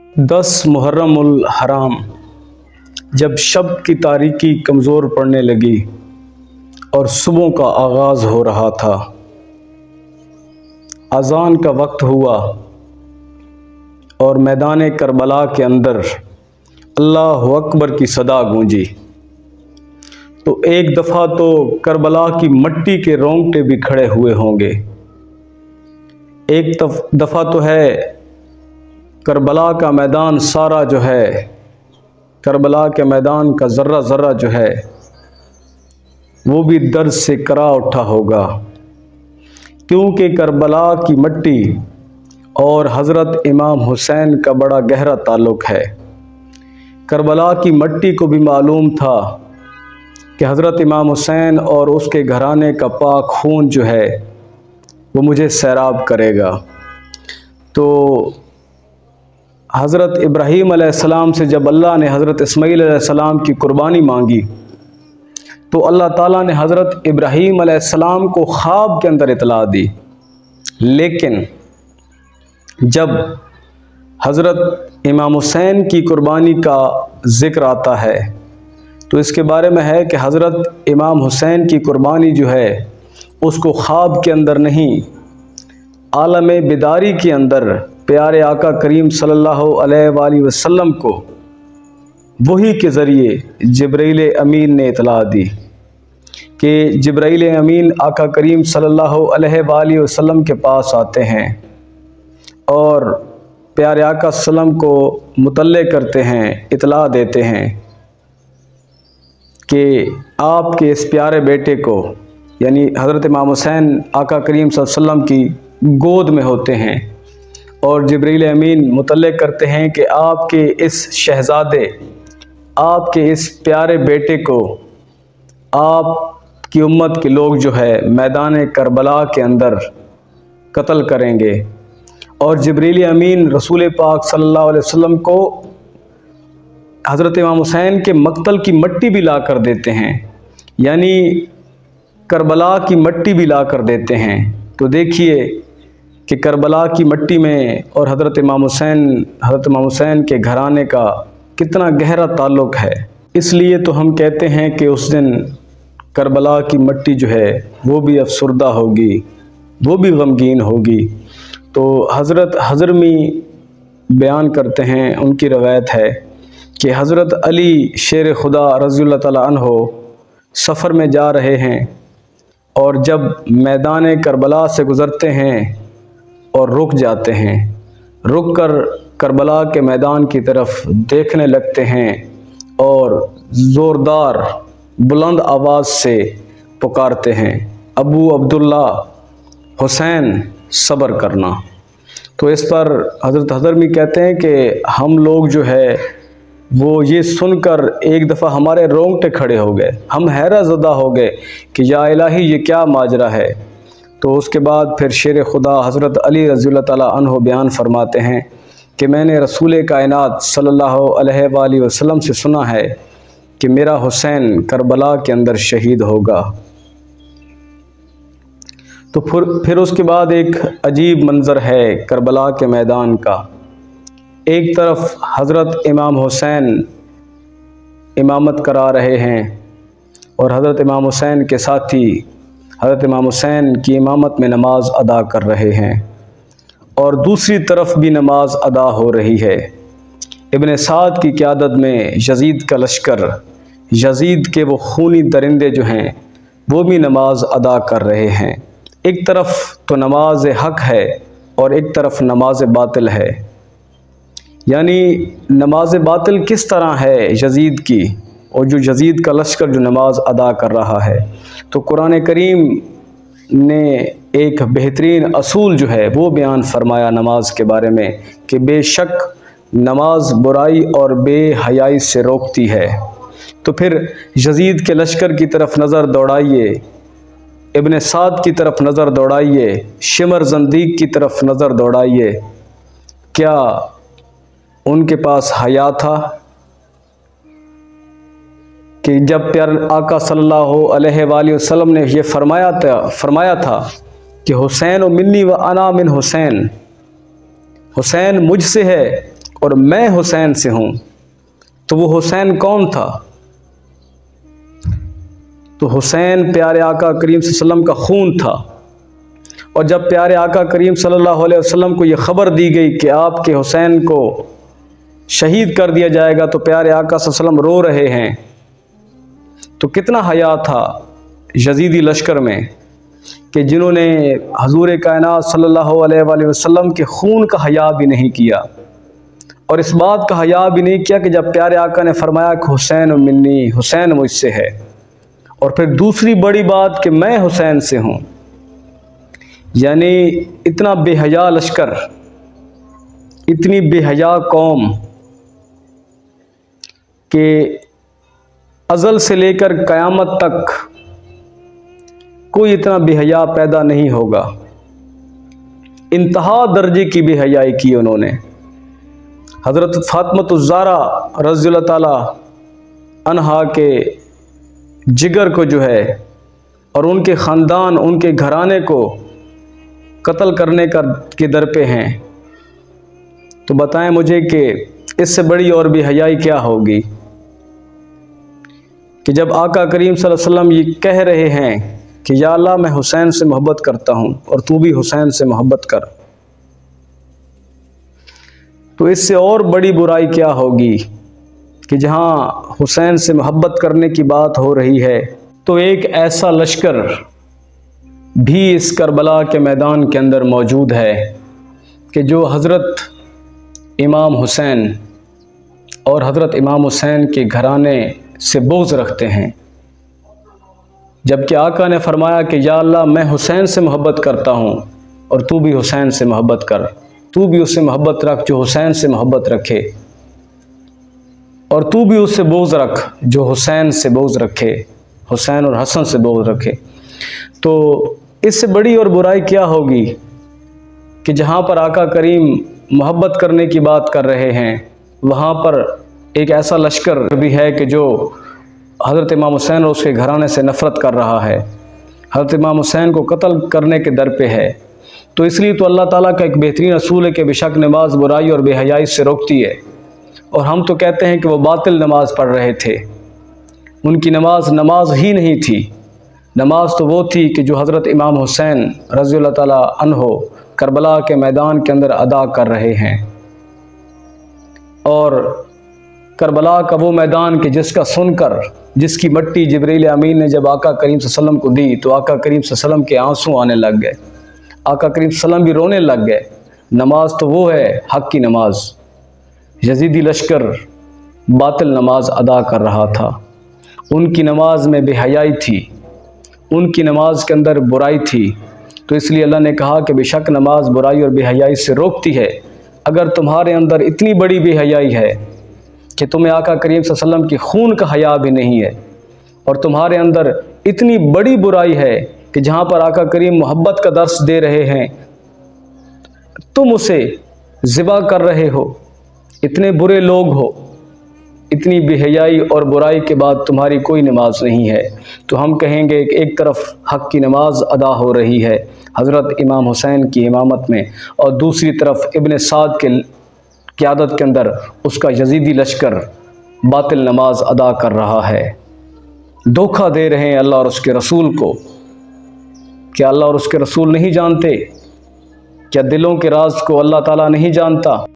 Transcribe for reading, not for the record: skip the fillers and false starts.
10 محرم الحرام جب شب کی تاریکی کمزور پڑنے لگی اور صبح کا آغاز ہو رہا تھا، اذان کا وقت ہوا اور میدان کربلا کے اندر اللہ اکبر کی صدا گونجی تو ایک دفعہ تو کربلا کی مٹی کے رونگٹے بھی کھڑے ہوئے ہوں گے۔ ایک دفعہ تو ہے کربلا کا میدان سارا جو ہے، کربلا کے میدان کا ذرہ ذرہ جو ہے وہ بھی درد سے کرا اٹھا ہوگا، کیونکہ کربلا کی مٹی اور حضرت امام حسین کا بڑا گہرا تعلق ہے۔ کربلا کی مٹی کو بھی معلوم تھا کہ حضرت امام حسین اور اس کے گھرانے کا پاک خون جو ہے وہ مجھے سیراب کرے گا۔ تو حضرت ابراہیم علیہ السلام سے جب اللہ نے حضرت اسماعیل علیہ السلام کی قربانی مانگی تو اللہ تعالیٰ نے حضرت ابراہیم علیہ السلام کو خواب کے اندر اطلاع دی، لیکن جب حضرت امام حسین کی قربانی کا ذکر آتا ہے تو اس کے بارے میں ہے کہ حضرت امام حسین کی قربانی جو ہے اس کو خواب کے اندر نہیں، عالم بیداری کے اندر پیارے آقا کریم صلی اللہ علیہ وآلہ وسلم کو وحی کے ذریعے جبرائیل امین نے اطلاع دی کہ جبرائیل امین آقا کریم صلی اللہ علیہ وآلہ وسلم کے پاس آتے ہیں اور پیارے آقا صلی اللہ علیہ وسلم کو مطلع کرتے ہیں، اطلاع دیتے ہیں کہ آپ کے اس پیارے بیٹے کو، یعنی حضرت امام حسین آقا کریم صلی اللہ علیہ وسلم کی گود میں ہوتے ہیں، اور جبرائیل امین مطلع کرتے ہیں کہ آپ کے اس شہزادے، آپ کے اس پیارے بیٹے کو آپ کی امت کے لوگ جو ہے میدان کربلا کے اندر قتل کریں گے۔ اور جبرائیل امین رسول پاک صلی اللہ علیہ وسلم کو حضرت امام حسین کے مقتل کی مٹی بھی لا کر دیتے ہیں، یعنی کربلا کی مٹی بھی لا کر دیتے ہیں۔ تو دیکھیے کہ کربلا کی مٹی میں اور حضرت امام حسین کے گھرانے کا کتنا گہرا تعلق ہے۔ اس لیے تو ہم کہتے ہیں کہ اس دن کربلا کی مٹی جو ہے وہ بھی افسردہ ہوگی، وہ بھی غمگین ہوگی۔ تو حضرت حضرمی بیان کرتے ہیں، ان کی روایت ہے کہ حضرت علی شیر خدا رضی اللہ تعالیٰ عنہ سفر میں جا رہے ہیں اور جب میدان کربلا سے گزرتے ہیں اور رک جاتے ہیں، رک کر کربلا کے میدان کی طرف دیکھنے لگتے ہیں اور زوردار بلند آواز سے پکارتے ہیں، ابو عبداللہ حسین صبر کرنا۔ تو اس پر حضرت حضرمی کہتے ہیں کہ ہم لوگ جو ہے وہ یہ سن کر ایک دفعہ ہمارے رونگٹے کھڑے ہو گئے، ہم حیرت زدہ ہو گئے کہ یا الہی یہ کیا ماجرا ہے۔ تو اس کے بعد پھر شیر خدا حضرت علی رضی اللہ تعالیٰ عنہ بیان فرماتے ہیں کہ میں نے رسول کائنات صلی اللہ علیہ وآلہ وسلم سے سنا ہے کہ میرا حسین کربلا کے اندر شہید ہوگا۔ تو پھر اس کے بعد ایک عجیب منظر ہے کربلا کے میدان کا۔ ایک طرف حضرت امام حسین امامت کرا رہے ہیں اور حضرت امام حسین کے ساتھی حضرت امام حسین کی امامت میں نماز ادا کر رہے ہیں، اور دوسری طرف بھی نماز ادا ہو رہی ہے۔ ابن سعد کی قیادت میں یزید کا لشکر، یزید کے وہ خونی درندے جو ہیں وہ بھی نماز ادا کر رہے ہیں۔ ایک طرف تو نماز حق ہے اور ایک طرف نماز باطل ہے، یعنی نماز باطل کس طرح ہے یزید کی، اور جو یزید کا لشکر جو نماز ادا کر رہا ہے۔ تو قرآن کریم نے ایک بہترین اصول جو ہے وہ بیان فرمایا نماز کے بارے میں کہ بے شک نماز برائی اور بے حیائی سے روکتی ہے۔ تو پھر یزید کے لشکر کی طرف نظر دوڑائیے، ابن سعد کی طرف نظر دوڑائیے، شمر زندیق کی طرف نظر دوڑائیے، کیا ان کے پاس حیا تھا کہ جب پیارے آقا صلی اللہ علیہ وآلہ وسلم نے یہ فرمایا تھا کہ حسین و منی و انا من حسین، حسین مجھ سے ہے اور میں حسین سے ہوں، تو وہ حسین کون تھا؟ تو حسین پیارے آقا کریم صلی اللہ علیہ وسلم کا خون تھا، اور جب پیارے آقا کریم صلی اللہ علیہ وسلم کو یہ خبر دی گئی کہ آپ کے حسین کو شہید کر دیا جائے گا، تو پیارے آقا صلی اللہ علیہ وسلم رو رہے ہیں، تو کتنا حیا تھا یزیدی لشکر میں کہ جنہوں نے حضور کائنات صلی اللہ علیہ وآلہ وسلم کے خون کا حیا بھی نہیں کیا، اور اس بات کا حیا بھی نہیں کیا کہ جب پیارے آقا نے فرمایا کہ حسین منی، حسین مجھ سے ہے، اور پھر دوسری بڑی بات کہ میں حسین سے ہوں، یعنی اتنا بے حیا لشکر، اتنی بے حیا قوم کہ ازل سے لے کر قیامت تک کوئی اتنا بے حیا پیدا نہیں ہوگا۔ انتہا درجے کی بے حیائی کی انہوں نے۔ حضرت فاطمۃ الزہرا رضی اللہ تعالی عنہا کے جگر کو جو ہے اور ان کے خاندان، ان کے گھرانے کو قتل کرنے کے در پہ ہیں، تو بتائیں مجھے کہ اس سے بڑی اور بے حیائی کیا ہوگی کہ جب آقا کریم صلی اللہ علیہ وسلم یہ کہہ رہے ہیں کہ یا اللہ میں حسین سے محبت کرتا ہوں اور تو بھی حسین سے محبت کر، تو اس سے اور بڑی برائی کیا ہوگی کہ جہاں حسین سے محبت کرنے کی بات ہو رہی ہے تو ایک ایسا لشکر بھی اس کربلا کے میدان کے اندر موجود ہے کہ جو حضرت امام حسین اور حضرت امام حسین کے گھرانے سے بغض رکھتے ہیں، جبکہ آقا نے فرمایا کہ یا اللہ میں حسین سے محبت کرتا ہوں اور تو بھی حسین سے محبت کر، تو بھی اس سے محبت رکھ جو حسین سے محبت رکھے، اور تو بھی اس سے بغض رکھ جو حسین سے بغض رکھے، حسین اور حسن سے بغض رکھے۔ تو اس سے بڑی اور برائی کیا ہوگی کہ جہاں پر آقا کریم محبت کرنے کی بات کر رہے ہیں وہاں پر ایک ایسا لشکر بھی ہے کہ جو حضرت امام حسین اور اس کے گھرانے سے نفرت کر رہا ہے، حضرت امام حسین کو قتل کرنے کے در پہ ہے۔ تو اس لیے تو اللہ تعالیٰ کا ایک بہترین اصول ہے کہ بے شک نماز برائی اور بے حیائی سے روکتی ہے، اور ہم تو کہتے ہیں کہ وہ باطل نماز پڑھ رہے تھے، ان کی نماز ہی نہیں تھی، نماز تو وہ تھی کہ جو حضرت امام حسین رضی اللہ تعالیٰ عنہ کربلا کے میدان کے اندر ادا کر رہے ہیں۔ اور کربلا کا وہ میدان کہ جس کا سن کر، جس کی مٹی جبریل امین نے جب آقا کریم صلی اللہ علیہ وسلم کو دی تو آقا کریم صلی اللہ علیہ وسلم کے آنسو آنے لگ گئے، آقا کریم صلی اللہ علیہ وسلم بھی رونے لگ گئے۔ نماز تو وہ ہے حق کی نماز، یزیدی لشکر باطل نماز ادا کر رہا تھا، ان کی نماز میں بے حیائی تھی، ان کی نماز کے اندر برائی تھی، تو اس لیے اللہ نے کہا کہ بے شک نماز برائی اور بے حیائی سے روکتی ہے۔ اگر تمہارے اندر اتنی بڑی بے حیائی ہے کہ تمہیں آقا کریم صلی اللہ علیہ وسلم کی خون کا حیا بھی نہیں ہے، اور تمہارے اندر اتنی بڑی برائی ہے کہ جہاں پر آقا کریم محبت کا درس دے رہے ہیں تم اسے ذبح کر رہے ہو، اتنے برے لوگ ہو، اتنی بے حیائی اور برائی کے بعد تمہاری کوئی نماز نہیں ہے، تو ہم کہیں گے کہ ایک طرف حق کی نماز ادا ہو رہی ہے حضرت امام حسین کی امامت میں، اور دوسری طرف ابن سعد کے قیادت کے اندر اس کا یزیدی لشکر باطل نماز ادا کر رہا ہے، دھوکہ دے رہے ہیں اللہ اور اس کے رسول کو۔ کیا اللہ اور اس کے رسول نہیں جانتے؟ کیا دلوں کے راز کو اللہ تعالیٰ نہیں جانتا؟